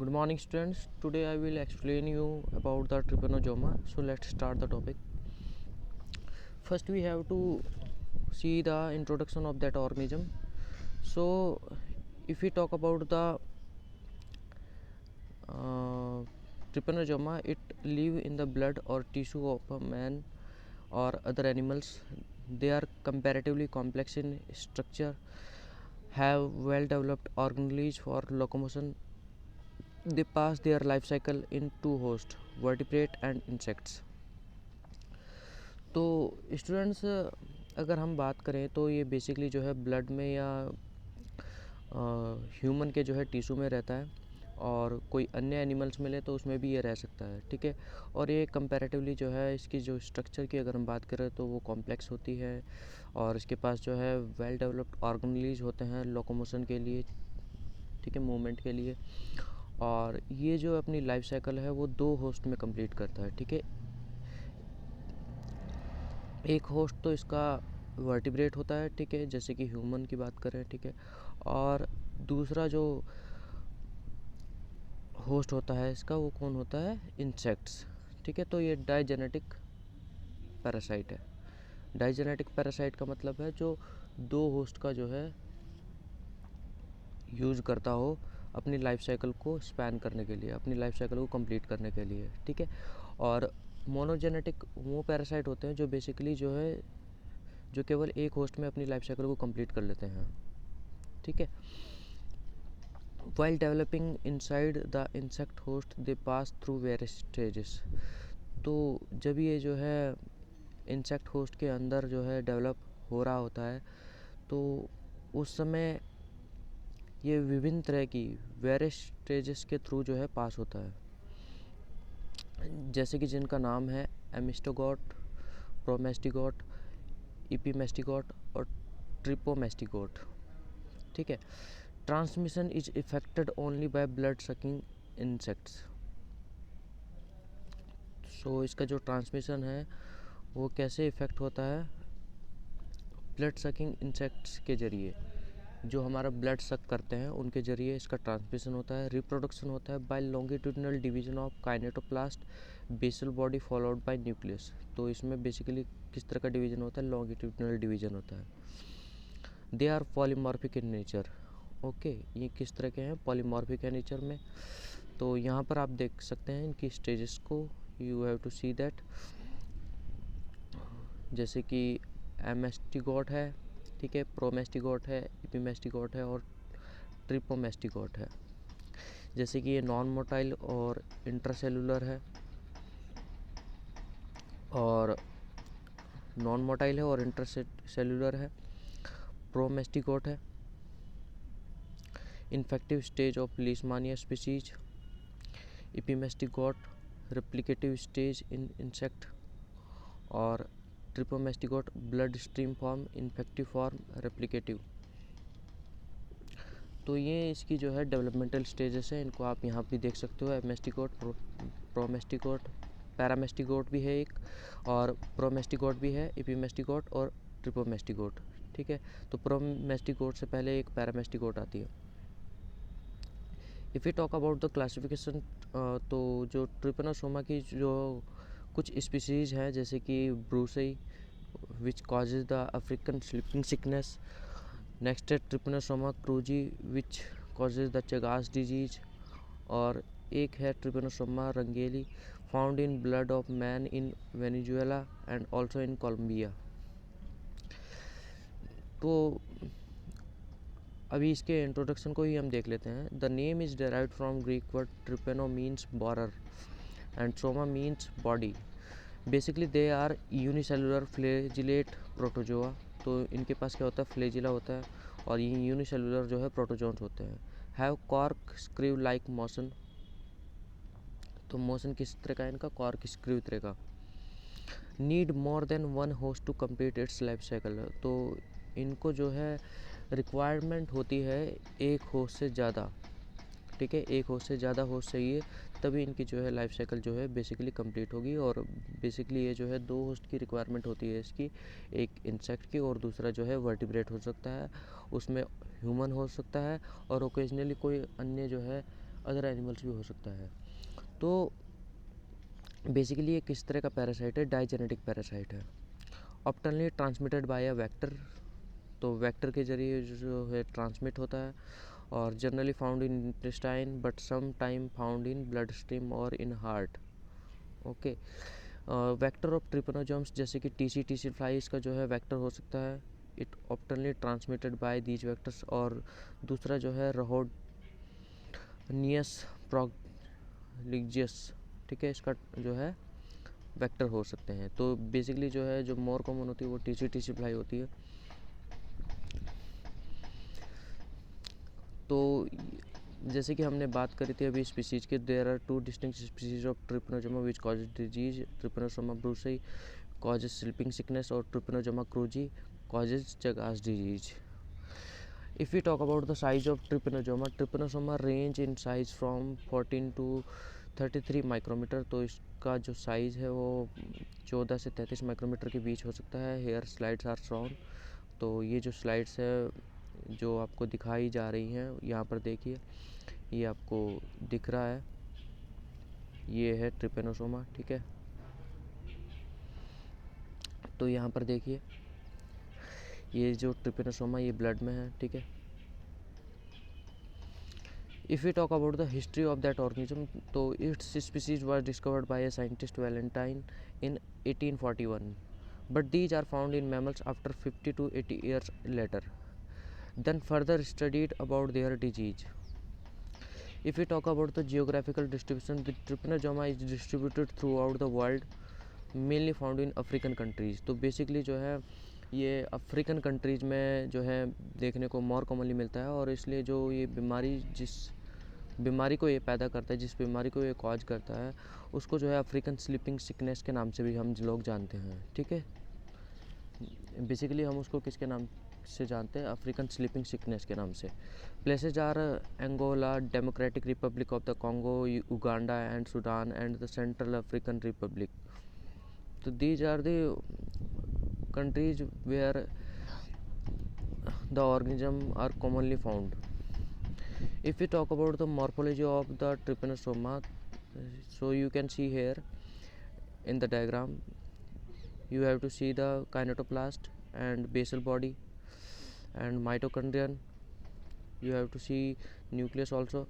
Good morning students. Today I will explain you about the trypanosoma. So let's start the topic. First we have to see the introduction of that organism. So if we talk about the trypanosoma, it live in the blood or tissue of a man or other animals. They are comparatively complex in structure, have well developed organelles for locomotion. They pass their life cycle in two hosts, vertebrate and insects. तो students अगर हम बात करें तो ये basically जो है blood में या ह्यूमन के जो है टिश्यू में रहता है, और कोई अन्य एनिमल्स मिले तो उसमें भी ये रह सकता है, ठीक है। और ये कंपैरेटिवली जो है इसकी जो स्ट्रक्चर की अगर हम बात करें तो वो कॉम्प्लेक्स होती है, और इसके पास जो है वेल डेवलप्ड ऑर्गेनलीज होते हैं लोकोमोशन के लिए, ठीक है, मूवमेंट के लिए। और ये जो अपनी लाइफ साइकिल है वो दो होस्ट में कंप्लीट करता है, ठीक है। एक होस्ट तो इसका वर्टिब्रेट होता है, ठीक है, जैसे कि ह्यूमन की बात करें, ठीक है। और दूसरा जो होस्ट होता है इसका वो कौन होता है, इंसेक्ट्स, ठीक है। तो ये डाइजेनेटिक पैरासाइट है। डाइजेनेटिक पैरासाइट का मतलब है जो दो होस्ट का जो है यूज़ करता हो अपनी लाइफ साइकिल को स्पैन करने के लिए, अपनी लाइफ साइकिल को कंप्लीट करने के लिए, ठीक है। और मोनोजेनेटिक वो पैरासाइट होते हैं जो बेसिकली जो है जो केवल एक होस्ट में अपनी लाइफ साइकिल को कंप्लीट कर लेते हैं, ठीक है। While developing inside the insect host they pass through various stages. तो जब ये जो है इंसेक्ट होस्ट के अंदर जो है डेवलप हो रहा होता है तो उस समय ये विभिन्न तरह की वेरियस स्टेजेस के थ्रू जो है पास होता है, जैसे कि जिनका नाम है एमिस्टोगोट, प्रोमेस्टिगोट, इपीमेस्टिगोट और ट्रिपोमेस्टिगोट, ठीक है। Transmission is effected only by blood sucking insects. So इसका जो ट्रांसमिशन है वो कैसे इफ़ेक्ट होता है, ब्लड सकिंग इंसेक्ट्स के ज़रिए, जो हमारा ब्लड सक करते हैं उनके ज़रिए इसका ट्रांसमिशन होता है। रिप्रोडक्शन होता है by longitudinal division of kinetoplast basal body followed by nucleus. तो इसमें बेसिकली किस तरह का डिवीजन होता है, लॉन्गिट्यूडनल डिवीजन होता है। They are polymorphic in nature. Okay, ये किस तरह के हैं, पॉलीमॉर्फिक है नेचर में। तो यहाँ पर आप देख सकते हैं इनकी स्टेजेस को, you have to see that. जैसे कि एमेस्टिगोट है, ठीक है, प्रोमेस्टिगोट है, इपीमेस्टिगोट है और ट्रिपोमेस्टिगोट है। जैसे कि ये नॉन मोटाइल और इंट्रासेलुलर है, और नॉन मोटाइल है और इंट्रासेलुलर है। प्रोमेस्टिगोट है, infective stage of Leishmania species. Epimastigote, replicative stage in insect. और trypomastigote, blood stream form, infective form, replicative. तो ये इसकी जो है डेवलपमेंटल स्टेजेस है, इनको आप यहाँ भी देख सकते हो। एमेस्टिगोट, प्रोमेस्टिगोट, पैरामेस्टिगोट भी है एक, और प्रोमेस्टिगोट भी है, इपीमेस्टिगोट और ट्रिपोमेस्टिगोट, ठीक है। तो प्रोमेस्टिगोट से पहले एक पैरामेस्टिगोट आती है। If you talk about the classification, तो जो ट्रिपेनोसोमा की जो कुछ स्पीसीज़ हैं, जैसे कि brucei which causes the African sleeping sickness. Next है Trypanosoma cruzi which causes the Chagas disease. और एक है Trypanosoma rangeli found in blood of man in Venezuela and also in Colombia. तो अभी इसके इंट्रोडक्शन को ही हम देख लेते हैं। The name is derived from Greek word trypano means borer and soma means body. Basically they are unicellular flagellate protozoa. तो इनके पास क्या होता है, फ्लैजिला होता है, और ये यूनिसेलुलर जो है प्रोटोजोन्स होते हैं। Have corkscrew like motion. तो मोशन किस तरह का है इनका, कॉर्क स्क्रीव तरह का। Need more than one host to complete its life cycle. तो इनको जो है रिक्वायरमेंट होती है एक होस्ट से ज़्यादा, ठीक है, एक होस्ट से ज़्यादा होस्ट चाहिए, तभी इनकी जो है लाइफ साइकिल जो है बेसिकली कंप्लीट होगी। और बेसिकली ये जो है दो होस्ट की रिक्वायरमेंट होती है इसकी, एक इंसेक्ट की और दूसरा जो है वर्टिब्रेट हो सकता है, उसमें ह्यूमन हो सकता है, और ओकेजनली कोई अन्य जो है अदर एनिमल्स भी हो सकता है। तो बेसिकली ये किस तरह का पैरासाइट है? डाइजेनेटिक पैरासाइट है। Oftenly transmitted by a vector, तो वेक्टर के जरिए जो है ट्रांसमिट होता है, और generally found in intestine but some time found in blood stream और in heart. Okay, vector of trypanosomes जैसे कि टीसी फ्लाई इसका जो है वेक्टर हो सकता है। It oftenly transmitted by these vectors. और दूसरा जो है रहोडनियस प्रोलिजियस, ठीक है, इसका जो है वेक्टर हो सकते हैं। तो बेसिकली जो है जो मोर कॉमन होती है वो टीसी फ्लाई होती है। तो जैसे कि हमने बात करी थी अभी स्पीसीज के, there are 2 distinct species of trypanosoma which causes disease. Trypanosoma brucei causes sleeping sickness, or Trypanosoma cruzi causes Chagas disease. If we talk about the size of Trypanosoma range in size from 14 to 33 micrometre. तो इसका जो size है वो 14 से 33 micrometer के बीच हो सकता है। Here slides are shown. तो ये जो स्लाइड्स है जो आपको दिखाई जा रही हैं यहाँ पर देखिए, ये आपको दिख रहा है, ये है ट्रिपेनोसोमा, ठीक है। तो यहाँ पर देखिए ये जो ट्रिपेनोसोमा ये ब्लड में है, ठीक है। If you talk about the history of that organism, तो its species was discovered by a scientist Valentine in 1841, but these are found in mammals after 50 to 80 years later, then further studied about their disease. If we talk about the geographical distribution, the trypanosoma is distributed throughout the world, mainly found in African countries. तो basically जो है ये African countries में जो है देखने को more commonly मिलता है, और इसलिए जो ये बीमारी जिस बीमारी को ये पैदा करता है, जिस बीमारी को ये कॉज करता है, उसको जो है अफ्रीकन स्लीपिंग सिकनेस के नाम से भी हम लोग जानते हैं, ठीक है। बेसिकली हम उसको किसके नाम से जानते हैं? अफ्रीकन स्लीपिंग सिकनेस के नाम से। Places are Angola, Democratic Republic of the Congo, Uganda and Sudan and the Central African Republic. So these are the countries where the organism are commonly found. If we talk about the morphology of the trypanosoma, so you can see here in the diagram, you have to see the kinetoplast and basal body and mitochondrion. You have to see nucleus also,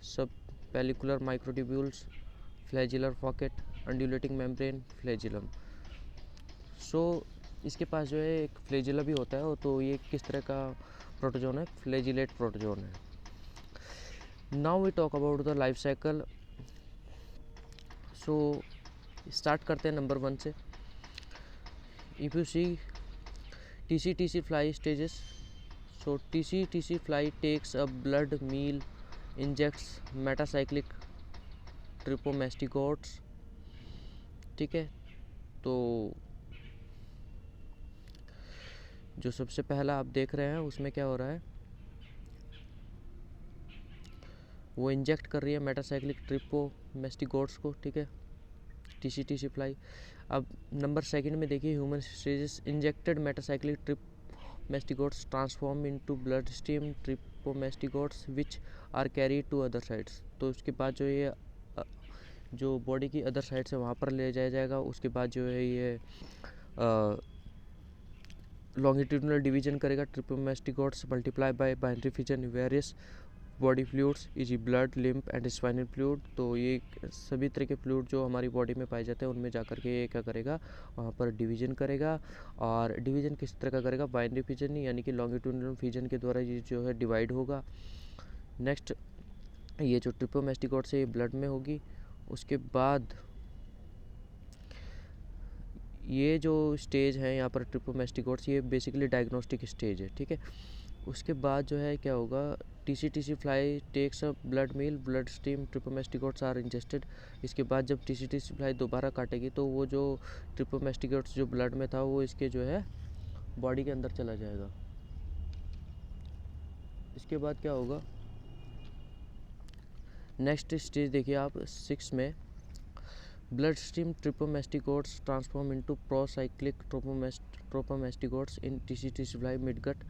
subpellicular microtubules, flagellar pocket, undulating membrane, flagellum. सो इसके पास जो है एक flagella भी होता है। तो ये किस तरह का प्रोटोजोन है? फ्लैजिलेट प्रोटोजोन है। Now we talk about the life cycle. So start करते हैं नंबर 1 से। If you see tsetse fly stages, so tsetse fly takes a blood meal, injects metacyclic trypomastigotes, ठीक है। तो जो सबसे पहला आप देख रहे हैं उसमें क्या हो रहा है, वो इंजेक्ट कर रही है मेटासाइक्लिक ट्रिपोमेस्टिगोट्स को, ठीक है, टीसी फ्लाई। अब नंबर 2 में देखिए, human stages, injected metacyclic trypomastigotes transform into blood stream trypomastigotes which are carried to other sides. तो उसके बाद जो ये जो बॉडी की अदर साइड से वहाँ पर ले जाया जाएगा। उसके बाद जो है ये लॉन्गिट्यूडनल डिवीजन करेगा। Trypomastigotes multiply by binary fission various body fluids is blood, lymph and spinal fluid. तो ये सभी तरह के फ्लूइड जो हमारी बॉडी में पाए जाते हैं उनमें जाकर के ये क्या करेगा, वहाँ पर डिवीजन करेगा। और डिवीजन किस तरह का करेगा? बाइनरी फिजन, यानी कि लॉन्गिट्यूडनल फिजन के द्वारा ये जो है डिवाइड होगा। नेक्स्ट, ये जो ट्रिपोमेस्टिगोट्स है ये ब्लड में होगी। उसके बाद ये जो स्टेज है यहाँ पर ट्रिपोमेस्टिगोट्स, ये बेसिकली डायग्नोस्टिक स्टेज है, ठीक है। उसके बाद जो है क्या होगा, tsetse fly takes a blood meal, blood stream trypomastigotes are ingested. इसके बाद जब टीसी फ्लाई दोबारा काटेगी तो वो जो ट्रिपोमेस्टिगोट्स जो ब्लड में था वो इसके जो है बॉडी के अंदर चला जाएगा। इसके बाद क्या होगा, नेक्स्ट स्टेज देखिए आप 6 में, blood stream trypomastigotes transform into procyclic trypomastigotes in tsetse fly midgut.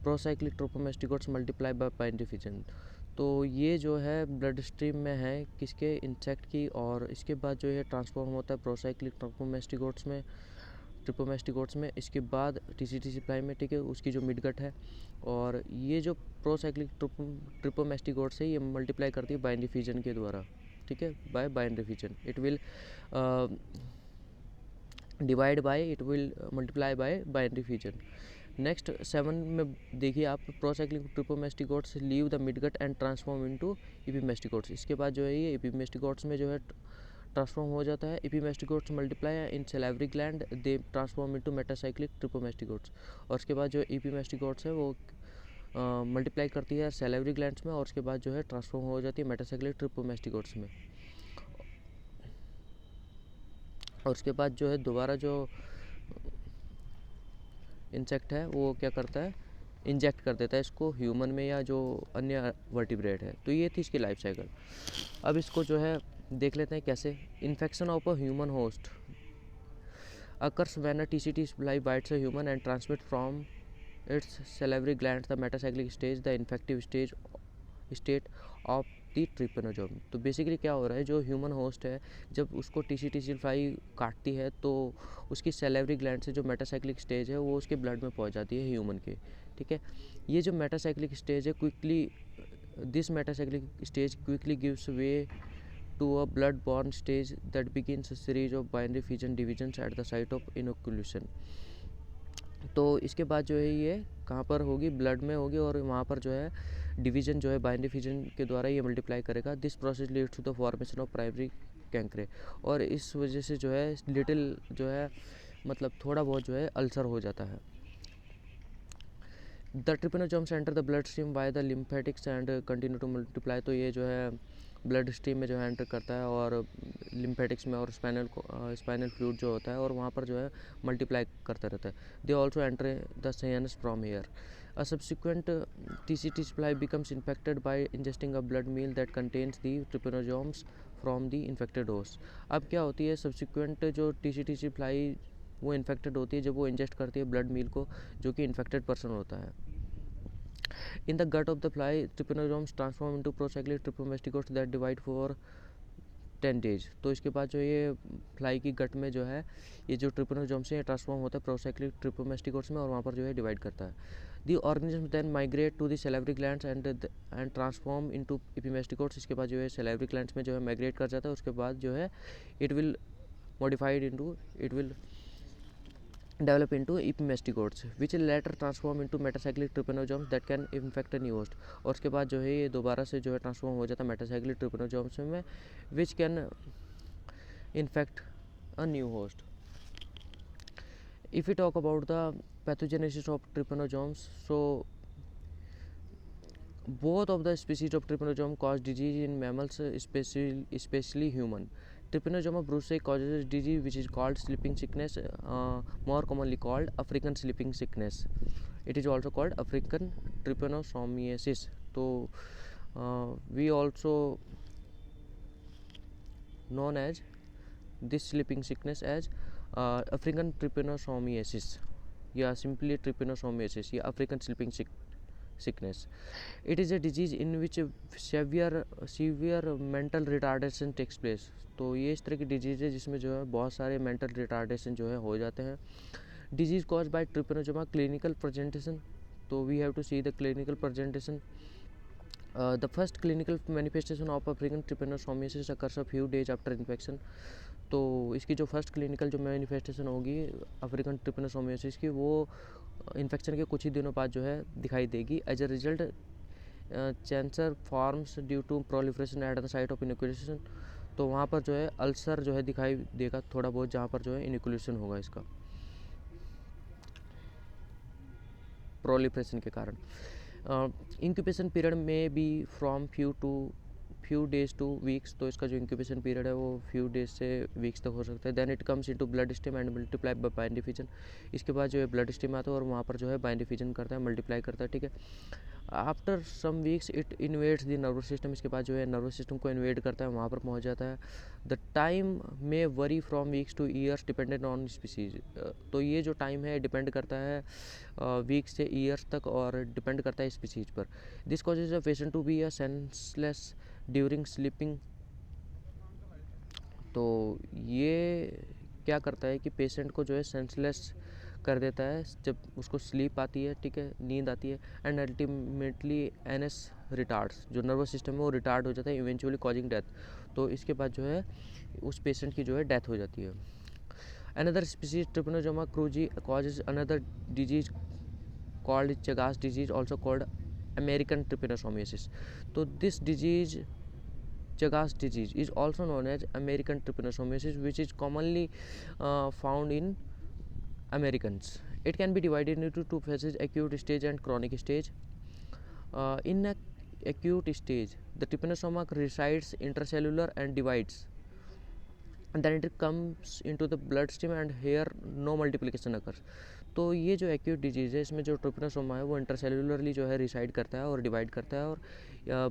Procyclic trypomastigotes multiply by binary fission. तो ये जो है ब्लड स्ट्रीम में है किसके, इंसेक्ट की। और इसके बाद जो है ट्रांसफॉर्म होता है प्रोसाइक्लिक ट्रिपोमेस्टिकोट्स में। इसके बाद टीसीटी सप्लाई में, ठीक है, उसकी जो मिडगट है। और ये जो प्रोसाइक्लिक ट्रिपोमेस्टिकोट्स है ये मल्टीप्लाई करती है बाइनरी फिजन के द्वारा, ठीक है, by binary fission. It will divide by, it will multiply by binary fission. Next 7 में देखिए आप, procyclic trypomastigotes leave the midgut and transform into epimastigotes. इसके बाद जो है ये एपिमेस्टिकोट्स में जो है ट्रांसफॉर्म हो जाता है। Epimastigotes multiply in salivary gland, they transform into metacyclic trypomastigotes. और उसके बाद जो एपिमेस्टिकोट्स है वो मल्टीप्लाई करती है सैलिवरी ग्लैंड्स में, और उसके बाद जो है ट्रांसफॉर्म हो जाती है मेटासाइक्लिक ट्रिपोमेस्टिकोट्स में। और उसके बाद जो है दोबारा जो इंसेक्ट है वो क्या करता है, इंजेक्ट कर देता है इसको ह्यूमन में या जो अन्य वर्टिब्रेट है। तो ये थी इसकी लाइफ साइकिल। अब इसको जो है देख लेते हैं कैसे। Infection of a human host occurs when a TCT fly bites a human and transmits from its salivary glands the metacyclic stage, the infective state of दी ट्रिपेनोजोम। तो बेसिकली क्या हो रहा है, जो ह्यूमन होस्ट है जब उसको टीसी फ्लाई काटती है तो उसकी सैलिवरी ग्लैंड से जो मेटासाइक्लिक स्टेज है वो उसके ब्लड में पहुंच जाती है ह्यूमन के, ठीक है। ये जो मेटासाइक्लिक स्टेज है this metacyclic stage quickly gives way to a blood-borne stage that begins a series of binary fission divisions at the site of inoculation। तो इसके बाद जो है ये कहाँ पर होगी, ब्लड में होगी, और वहाँ पर जो है डिवीजन जो है बाइनरी फिजन के द्वारा ये मल्टीप्लाई करेगा। This process leads to the formation of primary chancre, और इस वजह से जो है लिटिल जो है मतलब थोड़ा बहुत जो है अल्सर हो जाता है। The trypanosomes enter the blood stream by the lymphatics and continue to multiply. तो ये जो है ब्लड स्ट्रीम में जो है एंटर करता है और लिम्फेटिक्स में और स्पाइनल फ्लूइड जो होता है और वहाँ पर जो है मल्टीप्लाई करता रहता है। They also enter the sinus from here. A subsequent tsetse fly becomes infected by ingesting a blood meal that contains the trypanosomes from the infected host. अब क्या होती है, सब्सिक्वेंट जो टीसीटी सप्लाई वो इन्फेक्टेड होती है जब वो इंजेस्ट करती है ब्लड मील को जो कि इन्फेक्टेड पर्सन होता है। In the gut of the fly, trypanosomes transform into procyclic trypomasticotes that divide for 10 days। तो इसके बाद जो ये फ्लाई की गट में जो है ये जो ट्रिपेनोजोम से ट्रांसफॉर्म होता है प्रोसाइक्लिक ट्रिपोमेस्टिकोट्स में, और वहाँ पर जो है डिवाइड करता है। The organism then migrate to the salivary glands and transform into epimastigotes. इसके बाद जो है सैलिवरी ग्लैंड्स में जो है माइग्रेट कर जाता है। उसके बाद जो है it will develop into epimasticotes which will later transform into metacyclic trypanosomes that can infect a new host। और उसके बाद जो है ये दोबारा से जो है ट्रांसफॉर्म हो जाता है मेटासाइक्लिक ट्रिपेनोजोम्स में which can infect a new host। If we talk about the pathogenesis of trypanosomes, so both of the species of trypanosome cause disease in mammals, especially human। Trypanosoma brucei causes disease which is called sleeping sickness, more commonly called African sleeping sickness। It is also called African trypanosomiasis। तो we also known as this sleeping sickness as African trypanosomiasis या simply trypanosomiasis या African sleeping sickness। It is a disease in which severe mental retardation takes place। तो ये इस तरह की disease है जिसमें जो है बहुत सारे मेंटल रिटार्डेशन जो है हो जाते हैं। Disease cause by trypanosoma clinical presentation. तो we have to see the clinical presentation. The first clinical manifestation of African trypanosomiasis occurs a few days after infection. तो इसकी जो फर्स्ट क्लिनिकल जो मैनिफेस्टेशन होगी अफ्रीकन ट्रिपेनोसोमियासिस की वो infection के कुछ ही दिनों बाद जो है दिखाई देगी। As a result cancer forms due to proliferation at the site of inoculation. तो वहाँ पर जो है अल्सर जो है दिखाई देगा थोड़ा बहुत जहाँ पर जो है इनिकुलेशन होगा इसका प्रोलिफरेशन के कारण। इंक्यूबेशन पीरियड में be from few to few days to weeks, तो इसका जो इंक्यूबेशन पीरियड है वो फ्यू डेज से वीक्स तक हो सकता है। Then it comes into blood stream and multiply by binary fission. इसके बाद जो है ब्लड स्ट्रीम आता है और वहाँ पर जो है बाइंड डिफिजन करता है, मल्टीप्लाई करता है, ठीक है। After some weeks it invades the nervous system, इसके बाद जो है नर्वस सिस्टम को इन्वेड करता है, वहाँ पर पहुँच जाता है। द टाइम में worry from weeks two years dependent on species, तो ये जो टाइम है डिपेंड करता है वीक्स से ईयर्स तक और डिपेंड करता है स्पीसीज पर। This causes a patient to be a senseless during sleeping, तो ये क्या करता है कि पेशेंट को जो है सेंसलेस कर देता है जब उसको स्लीप आती है, ठीक है, नींद आती है। एंड अल्टीमेटली एनएस रिटार्ड्स, जो नर्वस सिस्टम है वो रिटार्ड हो जाता है, इवेंचुअली कॉजिंग डेथ, तो इसके बाद जो है उस पेशेंट की जो है डेथ हो जाती है। Another species trypanosoma cruzi causes another disease called Chagas disease, also called American trypanosomiasis. तो this disease Chagas disease is also known as American trypanosomiasis, which is commonly found in Americans. It can be divided into two phases: acute stage and chronic stage. In acute stage, the trypanosoma resides intracellular and divides, and then it comes into the bloodstream, and here no multiplication occurs. तो ये जो acute disease है इसमें जो trypanosoma है वो इंटरसेलुलरली जो है रिसाइड करता है और डिवाइड करता है, और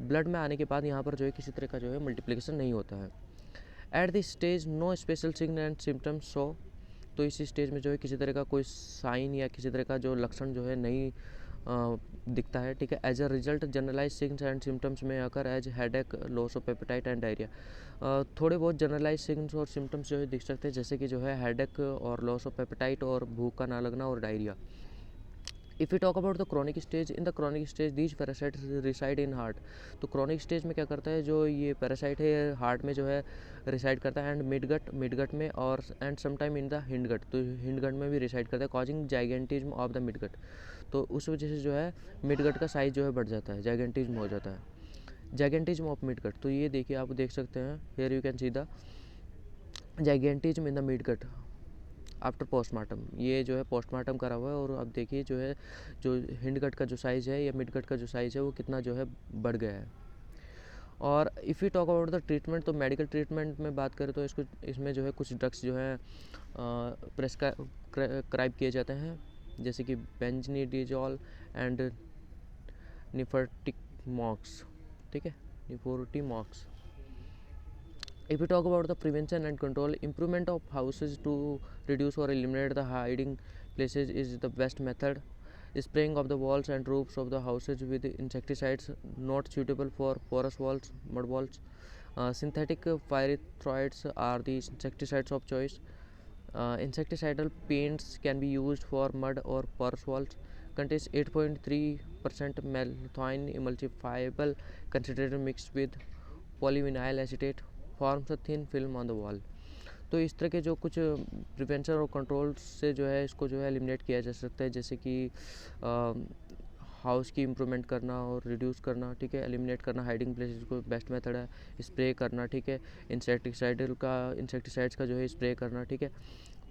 ब्लड में आने के बाद यहाँ पर जो है किसी तरह का जो है मल्टीप्लिकेशन नहीं होता है। At this stage no special sign and symptoms show, तो इसी स्टेज में जो है किसी तरह का कोई साइन या किसी तरह का जो लक्षण जो है नहीं दिखता है, ठीक है। As a result generalise signs and symptoms may occur as headache, loss of appetite and diarrhoea. थोड़े बहुत जनरलाइज सिग्न्स और सिम्टम्स जो है दिख सकते हैं, जैसे कि जो है हेडेक और लॉस ऑफ एपेटाइट और भूख का ना लगना और diarrhoea. If you talk about the chronic stage, in the chronic stage these parasite reside in heart, तो क्रॉनिक स्टेज में क्या करता है, जो ये पैरासाइट है हार्ट में जो है रिसाइड करता है, एंड मिडगट में, और and sometime in the hindgut, तो हिंडगट में भी रिसाइड करता है, causing gigantism of the midgut, तो उस वजह से जो है मिडगट का साइज जो है बढ़ जाता है, जाइगेंटिज्म हो जाता है, जाइगेंटिज्म ऑफ मिडगट। तो ये देखिए आप देख सकते हैं, here you can see the gigantism in the midgut after postmortem, ये जो है पोस्टमार्टम करा हुआ है, और अब देखिए जो है जो हिंडगट का जो साइज़ है या मिडगट का जो साइज़ है वो कितना जो है बढ़ गया है। और if you talk about the treatment, तो मेडिकल ट्रीटमेंट में बात करें तो इसमें जो है कुछ ड्रग्स जो है प्रेस्क्राइब किए जाते हैं, जैसे कि बेंजनीडिजोल एंड निफर्टिमॉक्स, ठीक है, निफोर्टिमॉक्स। If we talk about the prevention and control, improvement of houses to reduce or eliminate the hiding places is the best method. Spraying of the walls and roofs of the houses with insecticides not suitable for porous walls, mud walls. Synthetic pyrethroids are the insecticides of choice. Insecticidal paints can be used for mud or porous walls. Contains 8.3% malathion emulsifiable concentrate mixed with polyvinyl acetate, forms a thin film on the wall. तो इस तरह के जो कुछ prevention और control से जो है इसको जो है एलिमिनेट किया जा सकता है, जैसे कि हाउस की इम्प्रूवमेंट करना और रिड्यूस करना, ठीक है, एलिमिनेट करना हाइडिंग प्लेसेस को बेस्ट मेथड है, स्प्रे करना, ठीक है, इंसेक्टिसाइड्स का जो है स्प्रे करना, ठीक है।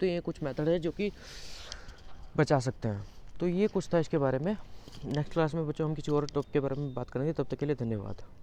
तो ये कुछ मेथड है जो कि बचा सकते हैं। तो ये कुछ था इसके बारे में। नेक्स्ट क्लास में बच्चों हम किसी और टॉपिक के बारे में बात करेंगे, तब तक के लिए धन्यवाद।